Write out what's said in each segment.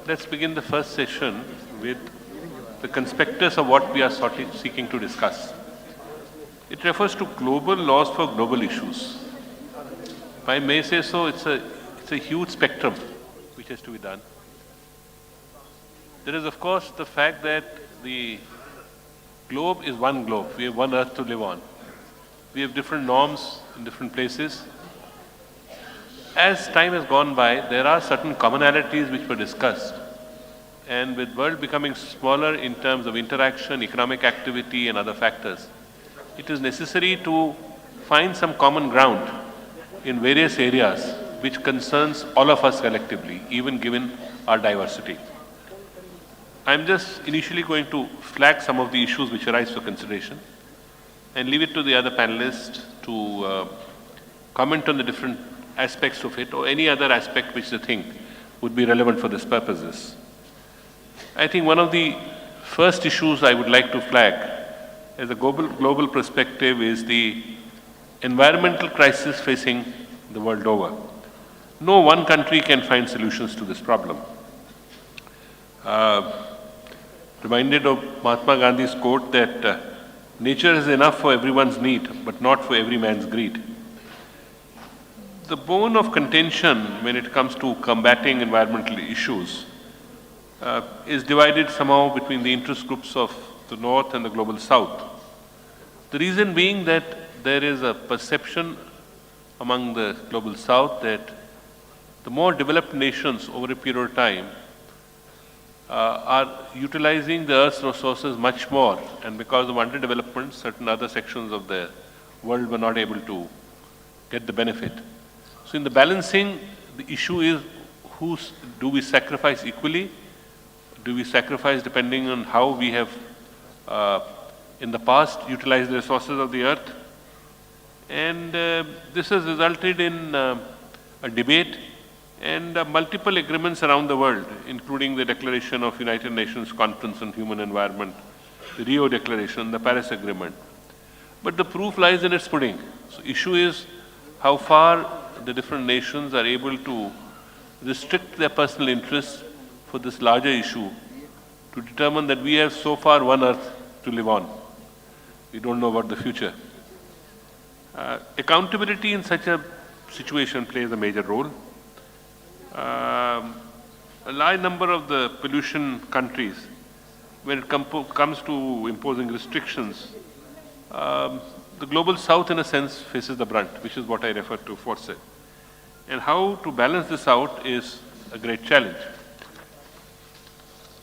let's begin the first session with the conspectus of what we are seeking to discuss. It refers to global laws for global issues. If I may say so, it's a huge spectrum which has to be done. There is, of course, the fact that the globe is one globe. We have one earth to live on. We have different norms in different places. As time has gone by, there are certain commonalities which were discussed. And with world becoming smaller in terms of interaction, economic activity and other factors, it is necessary to find some common ground in various areas which concerns all of us collectively, even given our diversity. I'm just initially going to flag some of the issues which arise for consideration and leave it to the other panelists to comment on the different aspects of it or any other aspect which they think would be relevant for these purposes. I think one of the first issues I would like to flag as a global perspective is the environmental crisis facing the world over. No one country can find solutions to this problem. Reminded of Mahatma Gandhi's quote that nature is enough for everyone's need, but not for every man's greed. The bone of contention when it comes to combating environmental issues is divided somehow between the interest groups of the North and the Global South. The reason being that there is a perception among the Global South that the more developed nations over a period of time are utilizing the Earth's resources much more, and because of underdevelopment, certain other sections of the world were not able to get the benefit. So in the balancing, the issue is do we sacrifice equally? Do we sacrifice depending on how we have in the past utilized the resources of the earth? And this has resulted in a debate and multiple agreements around the world, including the declaration of United Nations Conference on Human Environment, the Rio Declaration, the Paris Agreement. But the proof lies in its pudding. So issue is how far the different nations are able to restrict their personal interests for this larger issue to determine that we have so far one earth to live on. We don't know about the future. Accountability in such a situation plays a major role. A large number of the pollution countries, when it comes to imposing restrictions, the Global South in a sense faces the brunt, which is what I referred to force. And how to balance this out is a great challenge.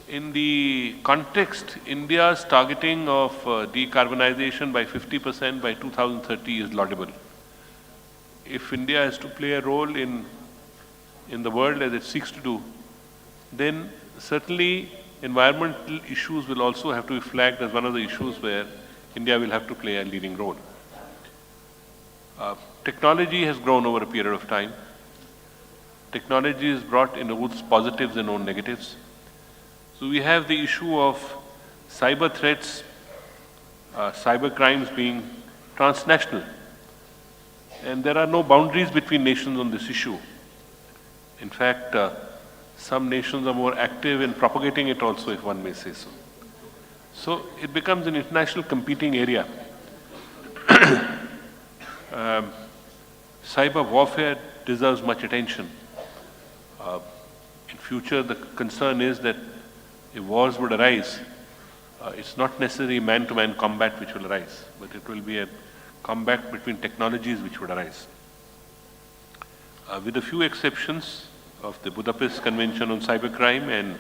In the context, India's targeting of decarbonization by 50% by 2030 is laudable. If India has to play a role in the world as it seeks to do, then certainly environmental issues will also have to be flagged as one of the issues where India will have to play a leading role. Technology has grown over a period of time. Technology has brought in its positives and own negatives. So we have the issue of cyber threats, cyber crimes being transnational. And there are no boundaries between nations on this issue. In fact, some nations are more active in propagating it also, if one may say so. So it becomes an international competing area. Cyber warfare deserves much attention. In future, the concern is that if wars would arise, it's not necessarily man-to-man combat which will arise, but it will be a combat between technologies which would arise. With a few exceptions of the Budapest Convention on Cybercrime and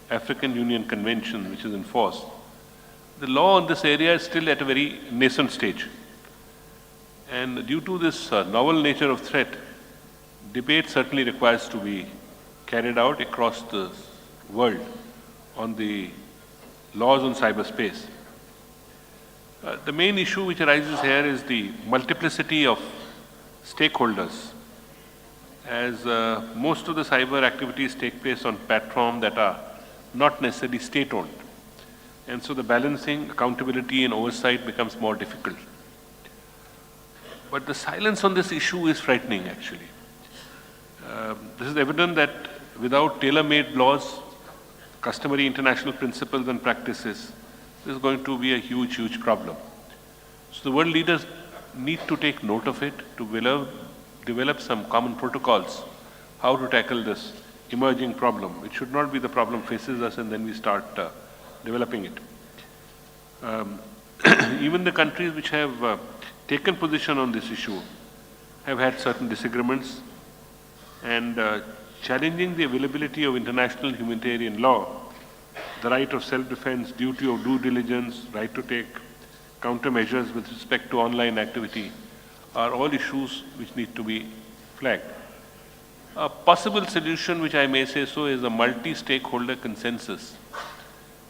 African Union Convention, which is enforced, the law on this area is still at a very nascent stage. And due to this novel nature of threat, debate certainly requires to be carried out across the world on the laws on cyberspace. The main issue which arises here is the multiplicity of stakeholders, as most of the cyber activities take place on platforms that are not necessarily state-owned. And so the balancing, accountability and oversight becomes more difficult. But the silence on this issue is frightening, actually. This is evident that without tailor-made laws, customary international principles and practices, this is going to be a huge, huge problem. So the world leaders need to take note of it, to develop some common protocols, how to tackle this emerging problem. It should not be the problem faces us and then we start developing it. Even the countries which have taken position on this issue have had certain disagreements, and challenging the availability of international humanitarian law, the right of self-defense, duty of due diligence, right to take countermeasures with respect to online activity are all issues which need to be flagged. A possible solution, which I may say so, is a multi-stakeholder consensus,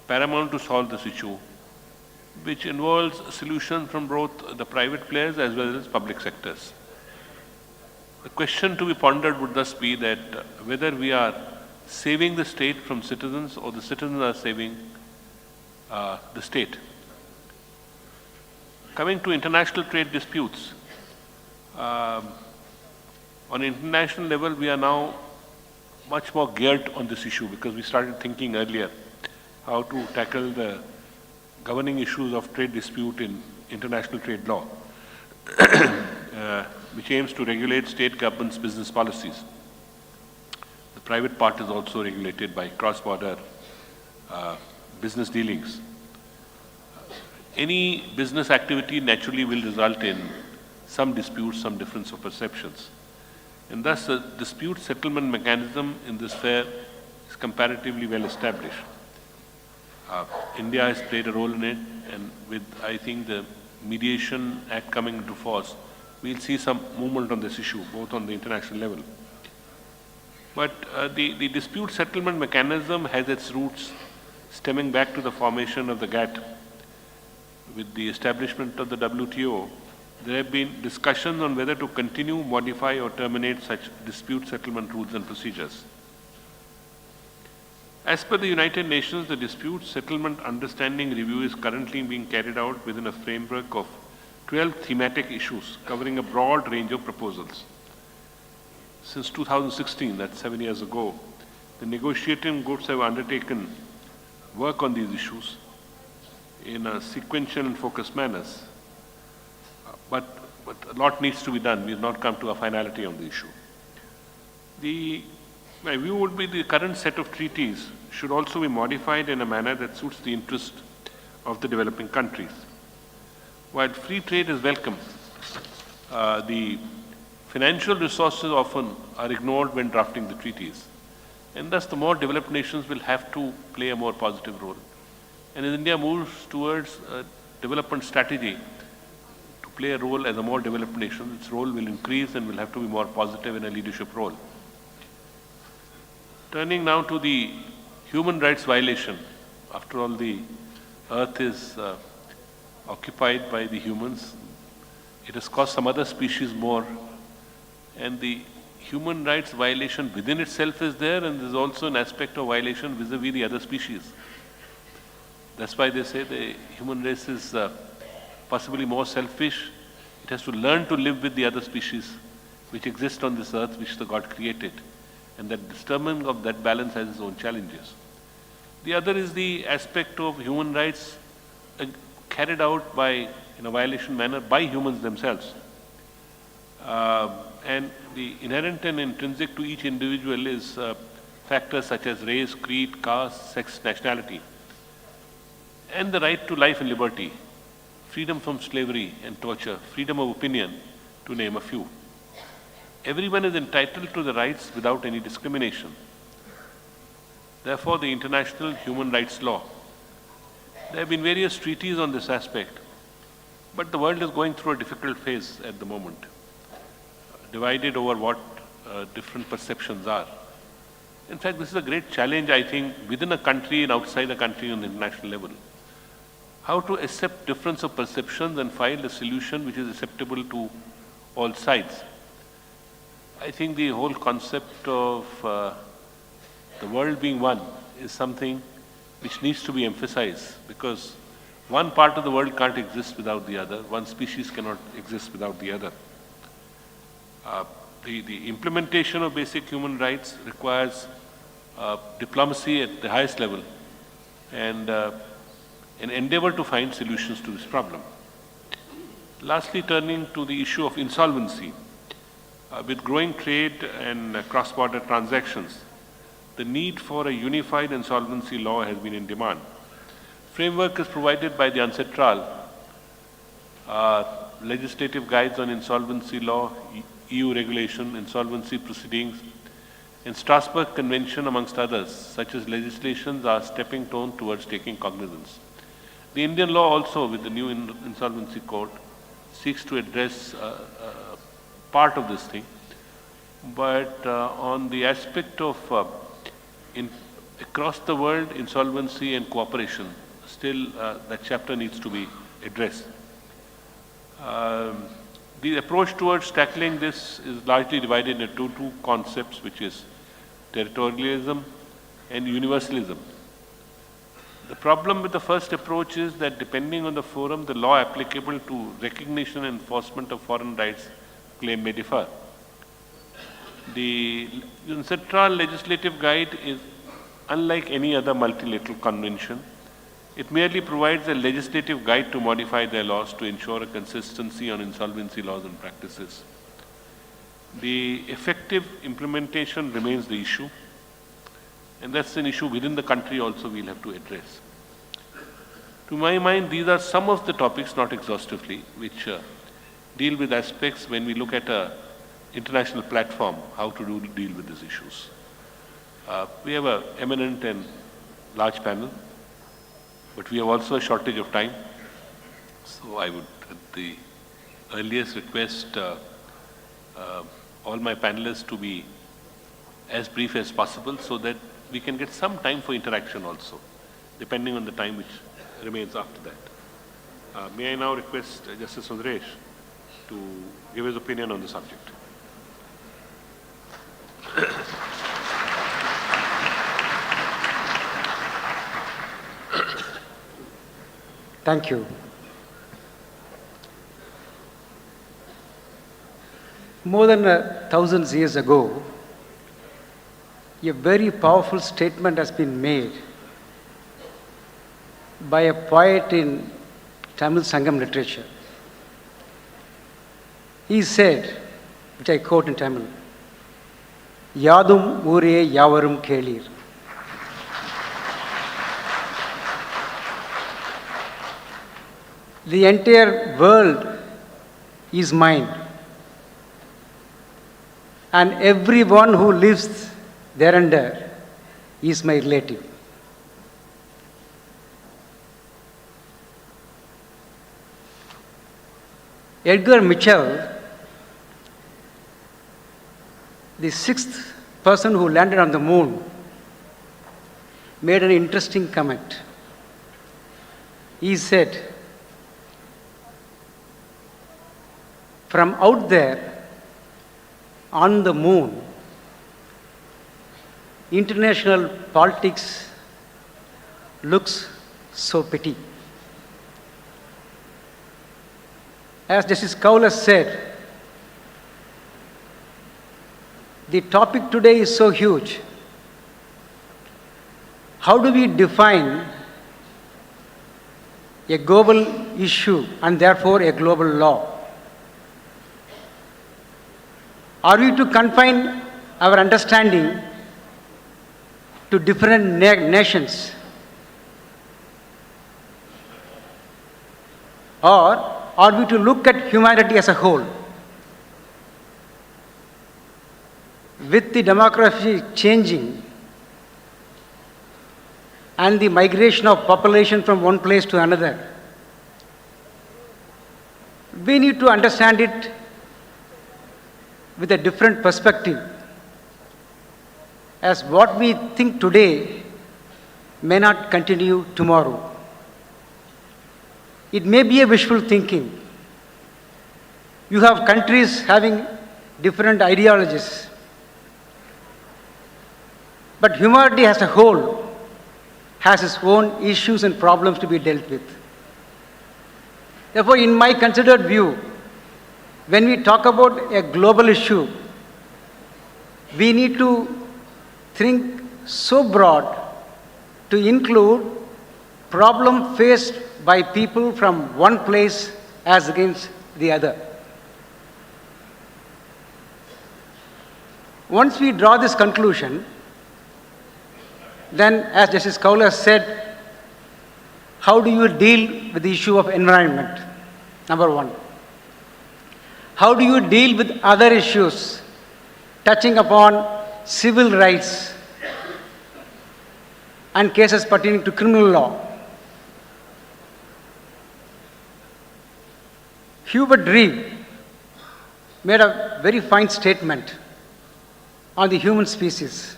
paramount to solve this issue, which involves solutions from both the private players as well as public sectors. The question to be pondered would thus be that whether we are saving the state from citizens or the citizens are saving the state. Coming to international trade disputes, on international level, we are now much more geared on this issue because we started thinking earlier how to tackle the governing issues of trade dispute in international trade law, which aims to regulate state governments' business policies. The private part is also regulated by cross-border business dealings. Any business activity naturally will result in some disputes, some difference of perceptions. And thus, a dispute settlement mechanism in this sphere is comparatively well established. India has played a role in it, and with, I think, the Mediation Act coming into force, we'll see some movement on this issue, both on the international level. But the dispute settlement mechanism has its roots stemming back to the formation of the GATT. With the establishment of the WTO, there have been discussions on whether to continue, modify, or terminate such dispute settlement rules and procedures. As per the United Nations, the Dispute Settlement Understanding Review is currently being carried out within a framework of 12 thematic issues covering a broad range of proposals. Since 2016, that's 7 years ago, the negotiating groups have undertaken work on these issues in a sequential and focused manners. But a lot needs to be done. We have not come to a finality on the issue. My view would be the current set of treaties should also be modified in a manner that suits the interest of the developing countries. While free trade is welcome, the financial resources often are ignored when drafting the treaties. And thus the more developed nations will have to play a more positive role. And as India moves towards a development strategy to play a role as a more developed nation, its role will increase and will have to be more positive in a leadership role. Turning now to the human rights violation. After all, the earth is occupied by the humans. It has cost some other species more. And the human rights violation within itself is there, and there's also an aspect of violation vis-a-vis the other species. That's why they say the human race is possibly more selfish. It has to learn to live with the other species which exist on this earth, which the God created. And that disturbing of that balance has its own challenges. The other is the aspect of human rights carried out by, in a violation manner, by humans themselves. And the inherent and intrinsic to each individual is factors such as race, creed, caste, sex, nationality, and the right to life and liberty, freedom from slavery and torture, freedom of opinion, to name a few. Everyone is entitled to the rights without any discrimination. Therefore, the international human rights law. There have been various treaties on this aspect, but the world is going through a difficult phase at the moment, divided over what different perceptions are. In fact, this is a great challenge, I think, within a country and outside a country on the international level. How to accept difference of perceptions and find a solution which is acceptable to all sides. I think the whole concept of the world being one is something which needs to be emphasized, because one part of the world can't exist without the other. One species cannot exist without the other. The implementation of basic human rights requires diplomacy at the highest level, and an endeavor to find solutions to this problem. Lastly, turning to the issue of insolvency. With growing trade and cross-border transactions, the need for a unified insolvency law has been in demand. Framework is provided by the UNCTRAL, legislative guides on insolvency law, EU regulation, insolvency proceedings, and Strasbourg Convention, amongst others, such as legislations are stepping stone towards taking cognizance. The Indian law also, with the new insolvency code, seeks to address part of this thing, but on the aspect of across the world insolvency and cooperation, still that chapter needs to be addressed. The approach towards tackling this is largely divided into two concepts, which is territorialism and universalism. The problem with the first approach is that depending on the forum, the law applicable to recognition and enforcement of foreign rights claim may differ. The UNCTRAL legislative guide is unlike any other multilateral convention. It merely provides a legislative guide to modify their laws to ensure a consistency on insolvency laws and practices. The effective implementation remains the issue, and that's an issue within the country also we'll have to address. To my mind, these are some of the topics, not exhaustively, which deal with aspects when we look at an international platform, how to deal with these issues. We have an eminent and large panel, but we have also a shortage of time. So I would, at the earliest, request all my panelists to be as brief as possible so that we can get some time for interaction also, depending on the time which remains after that. May I now request Justice Sundresh to give his opinion on the subject. Thank you. More than 1,000 years ago, a very powerful statement has been made by a poet in Tamil Sangam literature. He said, which I quote in Tamil, Yadum Ure Yavarum Kelir. The entire world is mine, and everyone who lives thereunder is my relative. Edgar Mitchell, the sixth person who landed on the moon, made an interesting comment. He said, from out there on the moon, international politics looks so petty. As Justice K.R.L has said, the topic today is so huge. How do we define a global issue and therefore a global law? Are we to confine our understanding to different nations? Or are we to look at humanity as a whole? With the demography changing and the migration of population from one place to another, we need to understand it with a different perspective, as what we think today may not continue tomorrow. It may be a wishful thinking. You have countries having different ideologies, but humanity as a whole has its own issues and problems to be dealt with. Therefore, in my considered view, when we talk about a global issue, we need to think so broad to include problem faced by people from one place as against the other. Once we draw this conclusion, then as Justice Kaul has said, how do you deal with the issue of environment? Number one. How do you deal with other issues touching upon civil rights and cases pertaining to criminal law? Hubert Reeve made a very fine statement on the human species.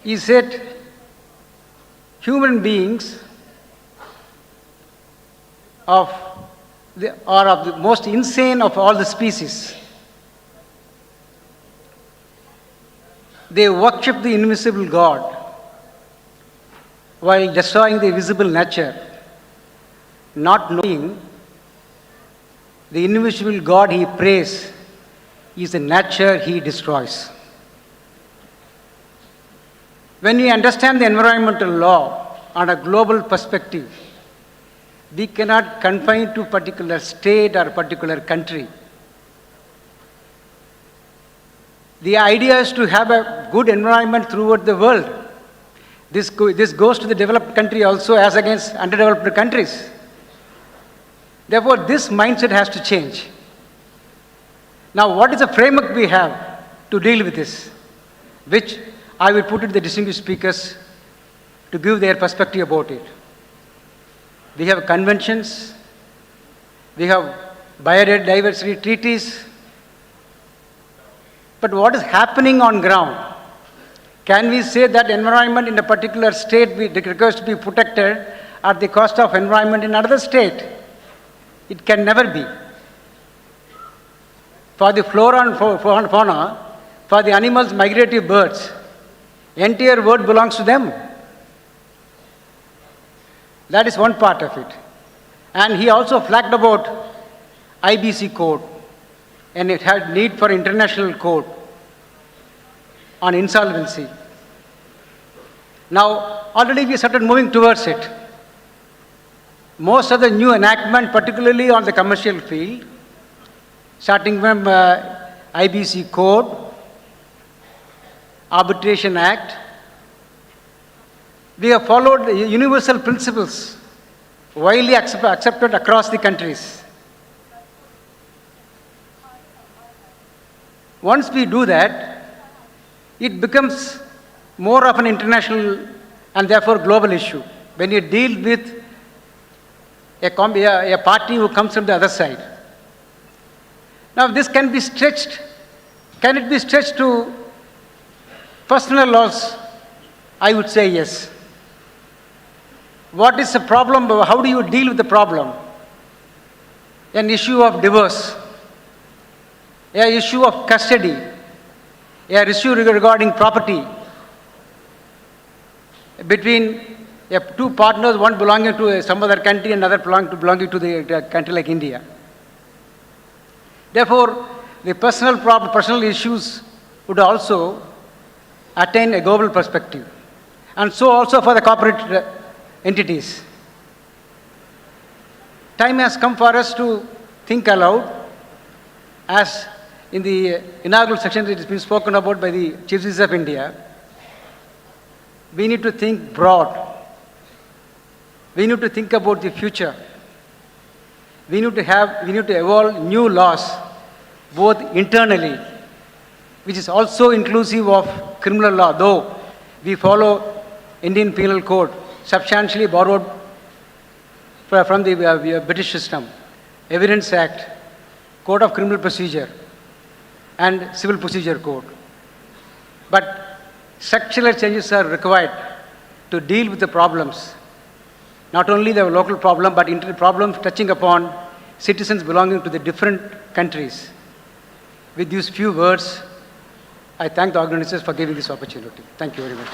He said, human beings are of the most insane of all the species. They worship the invisible God while destroying the visible nature, not knowing the invisible God he prays is the nature he destroys. When we understand the environmental law on a global perspective, we cannot confine to a particular state or a particular country. The idea is to have a good environment throughout the world. This goes to the developed country also as against underdeveloped countries. Therefore, this mindset has to change. Now, what is the framework we have to deal with this? Which I will put it to the distinguished speakers to give their perspective about it. We have conventions, we have biodiversity treaties, but what is happening on ground? Can we say that environment in a particular state requires to be protected at the cost of environment in another state? It can never be. For the flora and fauna, for the animals, migratory birds, entire world belongs to them. That is one part of it. And he also flagged about IBC code, and it had need for international code on insolvency. Now, already we started moving towards it. Most of the new enactment, particularly on the commercial field, starting from IBC code, Arbitration Act, we have followed universal principles widely accepted across the countries. Once we do that, it becomes more of an international and therefore global issue. When you deal with a party who comes from the other side. Now, this can be stretched. Can it be stretched to personal laws? I would say yes. What is the problem? How do you deal with the problem? An issue of divorce, an issue of custody, an issue regarding property between two partners, one belonging to some other country, another belonging to the country like India. Therefore, the personal issues would also attain a global perspective. And so also for the corporate entities. Time has come for us to think aloud, as in the inaugural section it has been spoken about by the Chief Justice of India. We need to think broad. We need to think about the future. We need to evolve new laws, both internally, which is also inclusive of criminal law, though we follow Indian Penal Code, substantially borrowed from the British system, Evidence Act, Code of Criminal Procedure, and Civil Procedure Code. But structural changes are required to deal with the problems, not only the local problem, but problems touching upon citizens belonging to the different countries. With these few words, I thank the organizers for giving this opportunity. Thank you very much.